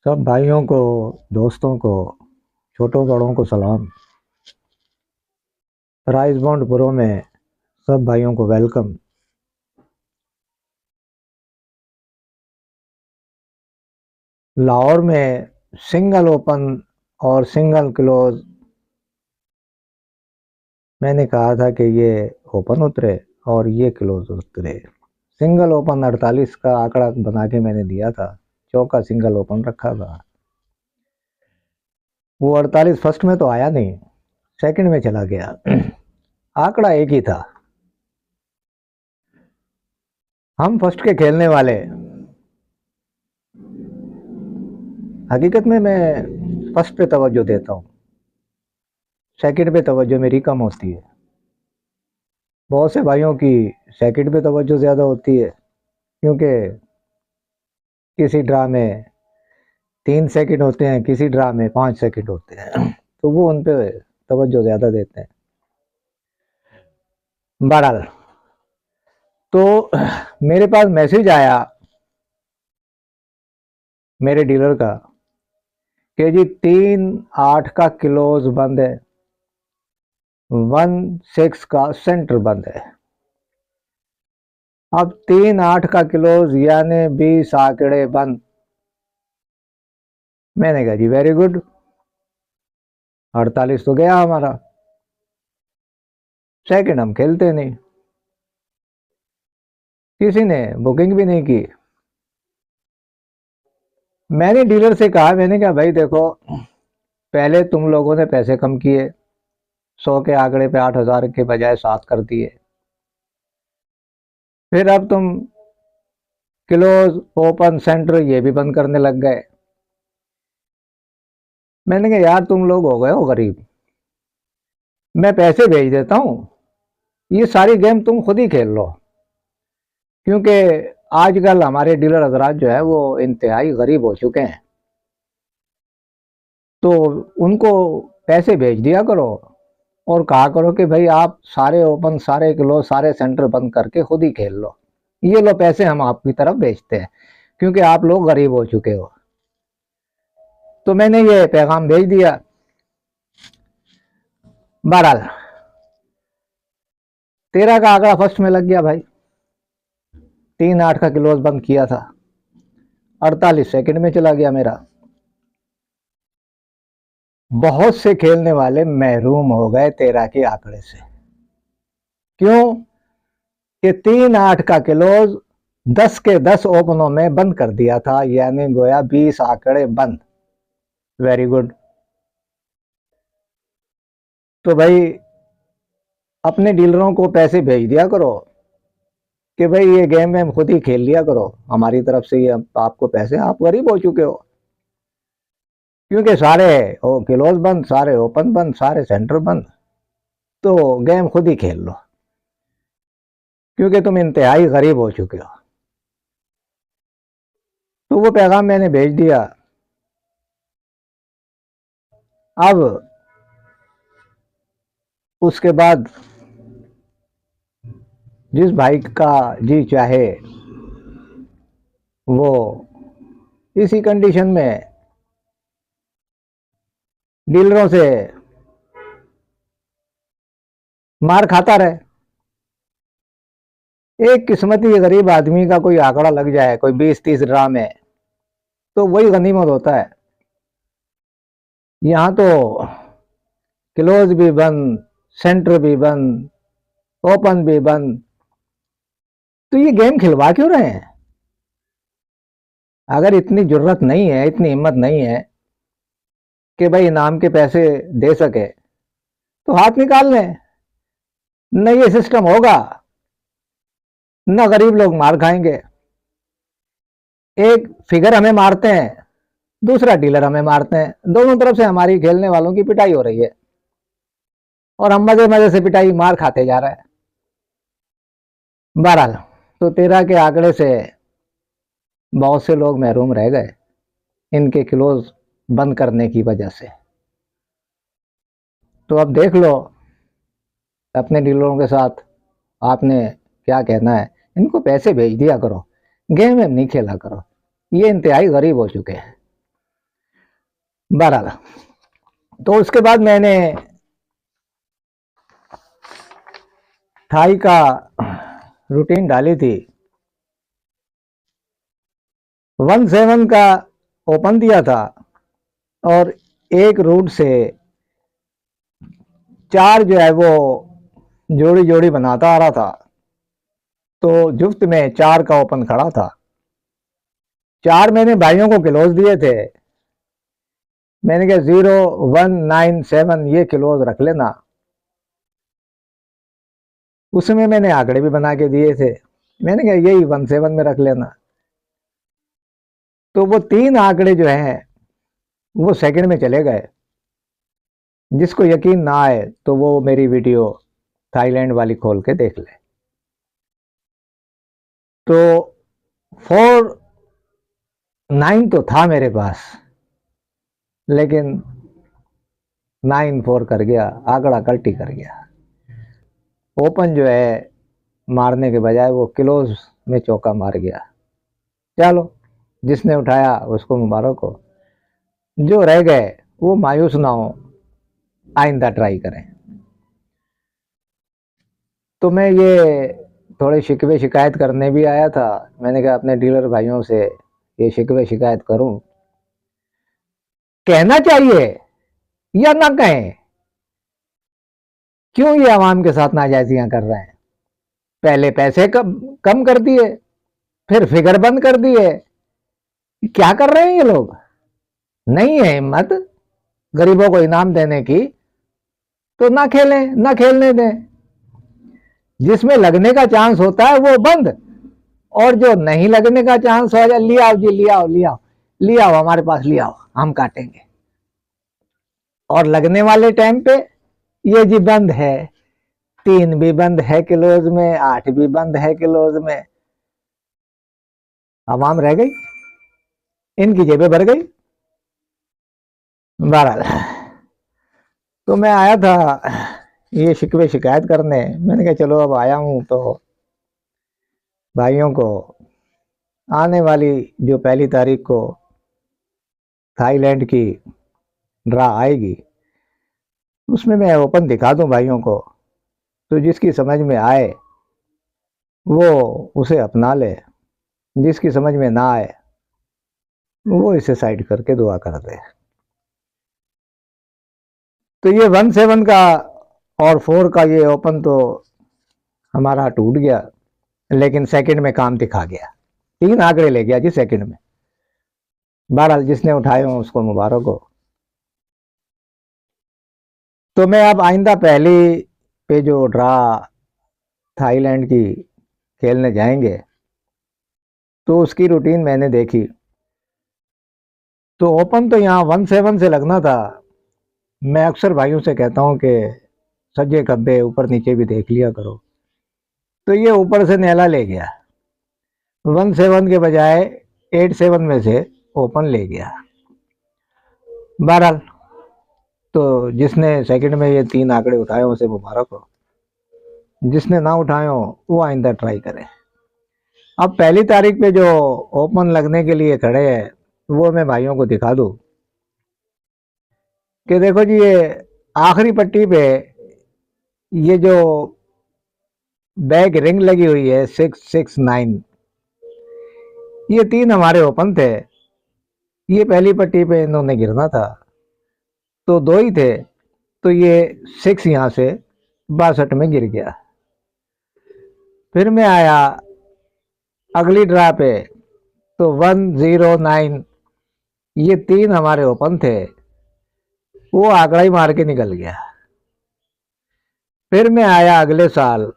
सब भाइयों को, दोस्तों को, छोटों बड़ों को सलाम। राइस बॉन्ड प्रो में सब भाइयों को वेलकम। लाहौर में सिंगल ओपन और सिंगल क्लोज, मैंने कहा था कि ये ओपन उतरे और ये क्लोज उतरे। सिंगल ओपन 48 का आंकड़ा बना के मैंने दिया था, चौका सिंगल ओपन रखा था। वो 48 फर्स्ट में तो आया नहीं, सेकंड में चला गया। आंकड़ा एक ही था। हम फर्स्ट के खेलने वाले, हकीकत में मैं फर्स्ट पे तवज्जो देता हूँ, सेकंड पे तवज्जो मेरी कम होती है। बहुत से भाइयों की सेकंड पे तवज्जो ज़्यादा होती है, क्योंकि किसी ड्रा में 3 सेकंड होते हैं, किसी ड्रा में 5 सेकंड होते हैं, तो वो उन पे तवज्जो ज़्यादा देते हैं। बहरहाल, तो मेरे पास मैसेज आया मेरे डीलर का कि जी 3-8 का क्लोज बंद है, 1-6 का सेंटर बंद है। अब 3-8 का क्लोज यानी 20 आंकड़े बंद। मैंने कहा जी वेरी गुड, 48 तो गया हमारा। सेकंड हम खेलते नहीं, किसी ने बुकिंग भी नहीं की। मैंने डीलर से कहा, मैंने कहा भाई देखो, पहले तुम लोगों ने पैसे कम किए, 100 के आंकड़े पे 8,000 के बजाय 7 कर दिए। फिर अब तुम क्लोज ओपन सेंटर ये भी बंद करने लग गए। मैंने कहा यार तुम लोग हो गए हो गरीब, मैं पैसे भेज देता हूँ, ये सारी गेम तुम खुद ही खेल लो। क्योंकि आजकल हमारे डीलर हजरात जो है वो इंतहाई गरीब हो चुके हैं, तो उनको पैसे भेज दिया करो और कहा करो कि भाई आप सारे ओपन, सारे क्लोज, सारे सेंटर बंद करके खुद ही खेल लो, ये लो पैसे हम आपकी तरफ भेजते हैं, क्योंकि आप लोग गरीब हो चुके हो। तो मैंने ये पैगाम भेज दिया। बहरहाल 13 का आंकड़ा फर्स्ट में लग गया भाई, 3-8 का क्लोज बंद किया था, 48 सेकंड में चला गया मेरा। बहुत से खेलने वाले महरूम हो गए 13 के आंकड़े से। क्यों कि 3-8 का क्लोज 10 के 10 ओपनों में बंद कर दिया था, यानी गोया 20 आंकड़े बंद। Very good. तो भाई अपने डीलरों को पैसे भेज दिया करो कि भाई ये गेम में खुद ही खेल लिया करो, हमारी तरफ से ये आपको पैसे, आप गरीब हो चुके हो। क्योंकि सारे क्लोज बंद, सारे ओपन बंद, सारे सेंटर बंद, तो गेम खुद ही खेल लो, क्योंकि तुम इंतहाई गरीब हो चुके हो। तो वो पैगाम मैंने भेज दिया। अब उसके बाद जिस भाई का जी चाहे वो इसी कंडीशन में डीलरों से मार खाता रहे। एक किस्मती गरीब आदमी का कोई आंकड़ा लग जाए, कोई 20-30 ड्रा में, तो वही गनीमत होता है। यहाँ तो क्लोज भी बंद, सेंटर भी बंद, ओपन भी बंद, तो ये गेम खिलवा क्यों रहे हैं? अगर इतनी जरूरत नहीं है, इतनी हिम्मत नहीं है कि भाई इनाम के पैसे दे सके, तो हाथ निकाल लें। न ये सिस्टम होगा, न गरीब लोग मार खाएंगे। एक फिगर हमें मारते हैं, दूसरा डीलर हमें मारते हैं, दोनों तरफ से हमारी खेलने वालों की पिटाई हो रही है, और हम मजे मजे से पिटाई मार खाते जा रहे हैं। बहरहाल, तो 13 के आंकड़े से बहुत से लोग महरूम रह गए इनके क्लोज बंद करने की वजह से। तो अब देख लो अपने डीलरों के साथ आपने क्या कहना है। इनको पैसे भेज दिया करो, गेम में नहीं खेला करो, ये इंतहाई गरीब हो चुके हैं। बहरहाल तो उसके बाद मैंने थाई का रूटीन डाली थी। 1-7 का ओपन दिया था और एक रूट से 4 जो है वो जोड़ी जोड़ी बनाता आ रहा था। तो जुफ्त में 4 का ओपन खड़ा था। 4 मैंने भाइयों को क्लोज दिए थे। मैंने कहा 0, 1, 9, 7 ये क्लोज रख लेना। उसमें मैंने आंकड़े भी बना के दिए थे। मैंने कहा यही 1-7 में रख लेना। तो वो 3 आंकड़े जो हैं वो सेकंड में चले गए। जिसको यकीन ना आए तो वो मेरी वीडियो थाईलैंड वाली खोल के देख ले। तो 4-9 तो था मेरे पास, लेकिन 9-4 कर गया, आंकड़ा कल्टी कर गया। ओपन जो है मारने के बजाय वो क्लोज में चौका मार गया। चलो, जिसने उठाया उसको मुबारक हो, जो रह गए वो मायूस ना हो, आइंदा ट्राई करें। तो मैं ये थोड़े शिकवे शिकायत करने भी आया था। मैंने कहा अपने डीलर भाइयों से ये शिकवे शिकायत करूं, कहना चाहिए या ना कहें? क्यों ये आवाम के साथ नाजायजियां कर रहे हैं? पहले पैसे कम कर दिए, फिर फिगर बंद कर दिए। क्या कर रहे हैं ये लोग? नहीं है हिम्मत गरीबों को इनाम देने की तो ना खेलें, ना खेलने दें। जिसमें लगने का चांस होता है वो बंद, और जो नहीं लगने का चांस हो जाए, लिया आओ जी, लिया आओ, लिया आओ, लिया आओ, हमारे पास लिया आओ, हम काटेंगे। और लगने वाले टाइम पे ये जी बंद है, 3 भी बंद है क्लोज में, 8 भी बंद है क्लोज में। आवाम रह गई, इनकी जेबें भर गई। बहरहाल तो मैं आया था ये शिकवे शिकायत करने। मैंने कहा चलो अब आया हूं तो भाइयों को आने वाली जो 1 तारीख को थाईलैंड की ड्रा आएगी उसमें मैं ओपन दिखा दूं भाइयों को। तो जिसकी समझ में आए वो उसे अपना ले, जिसकी समझ में ना आए वो इसे साइड करके दुआ कर दे। तो ये 1-7 का और 4 का ये ओपन तो हमारा टूट गया, लेकिन सेकंड में काम दिखा गया। 3 आंकड़े ले गया जी सेकंड में। बहरहाल जिसने उठाए हो उसको मुबारक हो। तो मैं अब आइंदा पहली पे जो ड्रा थाईलैंड की खेलने जाएंगे तो उसकी रूटीन मैंने देखी। तो ओपन तो यहाँ 1-7 से लगना था। मैं अक्सर भाइयों से कहता हूँ कि सज्जे कब्बे ऊपर नीचे भी देख लिया करो। तो ये ऊपर से नेला ले गया, 1-7 के बजाय 8-7 में से ओपन ले गया। बहरहाल तो जिसने सेकंड में ये 3 आंकड़े उठाए उसे मुबारक हो, जिसने ना उठाए हो वो आइंदा ट्राई करे। अब 1 तारीख पे जो ओपन लगने के लिए खड़े हैं वो मैं भाइयों को दिखा दूं कि देखो जी, ये आखिरी पट्टी पे ये जो बैक रिंग लगी हुई है 6-6-9, ये 3 हमारे ओपन थे। ये पहली पट्टी पे इन्होंने गिरना था तो 2 ही थे, तो ये 6 यहां से 62 में गिर गया। फिर मैं आया अगली ड्रा पे तो 1-0-9, ये 3 हमारे ओपन थे, वो आंकड़ा ही मार के निकल गया। फिर मैं आया अगले साल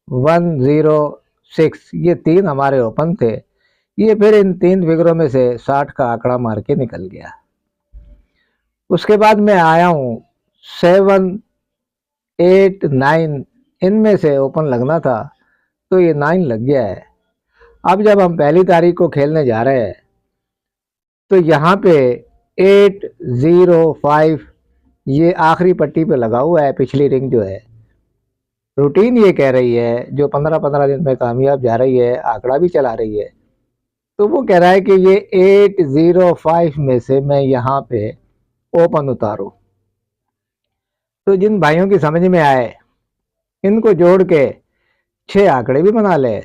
1-0-6, ये 3 हमारे ओपन थे, ये फिर इन 3 फिगरों में से 60 का आंकड़ा मार के निकल गया। उसके बाद मैं आया हूँ 7-8-9, इनमें से ओपन लगना था तो ये 9 लग गया है। अब जब हम 1 तारीख को खेलने जा रहे हैं तो यहाँ पे 8-0-5 ये आखिरी पट्टी पे लगा हुआ है। पिछली रिंग जो है, रूटीन ये कह रही है, जो 15-15 दिन में कामयाब जा रही है, आंकड़ा भी चला रही है, तो वो कह रहा है कि ये 8-0-5 में से मैं यहाँ पे ओपन उतारो। तो जिन भाइयों की समझ में आए इनको जोड़ के 6 आंकड़े भी बना ले,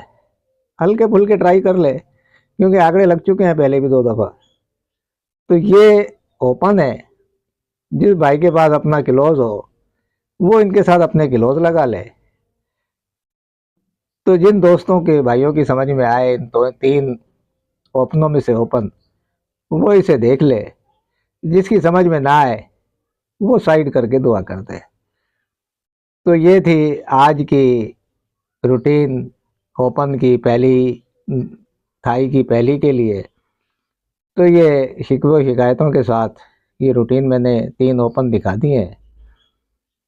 हल्के फुल्के ट्राई कर ले, क्योंकि आंकड़े लग चुके हैं पहले भी 2 दफा। तो ये ओपन है। जिस भाई के पास अपना क्लोज हो वो इनके साथ अपने क्लोज लगा ले। तो जिन दोस्तों के भाइयों की समझ में आए इन 3 ओपनों में से ओपन, वो इसे देख ले। जिसकी समझ में ना आए वो साइड करके दुआ कर दे। तो ये थी आज की रूटीन ओपन की पहली, थाई की पहली के लिए। तो ये शिकवों शिकायतों के साथ ये रूटीन मैंने 3 ओपन दिखा दिए हैं।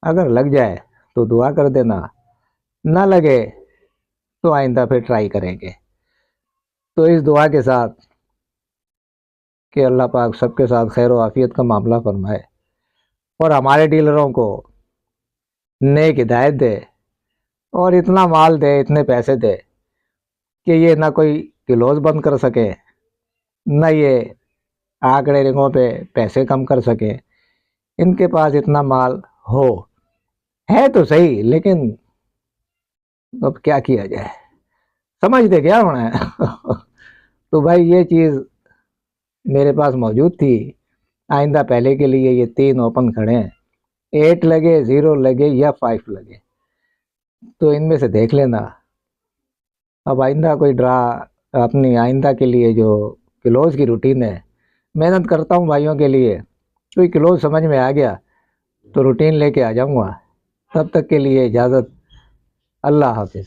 अगर लग जाए तो दुआ कर देना, ना लगे तो आइंदा फिर ट्राई करेंगे। तो इस दुआ के साथ कि अल्लाह पाक सबके साथ खैर व आफियत का मामला फरमाए और हमारे डीलरों को नेक हिदायत दे और इतना माल दे, इतने पैसे दे कि ये ना कोई क्लोज बंद कर सके, ना ये आंकड़े रिंगों पे पैसे कम कर सके। इनके पास इतना माल हो, है तो सही, लेकिन अब क्या किया जाए, समझते क्या होना है। तो भाई ये चीज़ मेरे पास मौजूद थी। आइंदा पहले के लिए ये 3 ओपन खड़े हैं, 8 लगे, 0 लगे या 5 लगे, तो इनमें से देख लेना। अब आइंदा कोई ड्रा अपनी आइंदा के लिए जो क्लोज की रूटीन है, मेहनत करता हूँ भाइयों के लिए। कोई क्लोज समझ में आ गया तो रूटीन लेके आ जाऊँगा। तब तक के लिए इजाज़त, अल्लाह हाफिज़।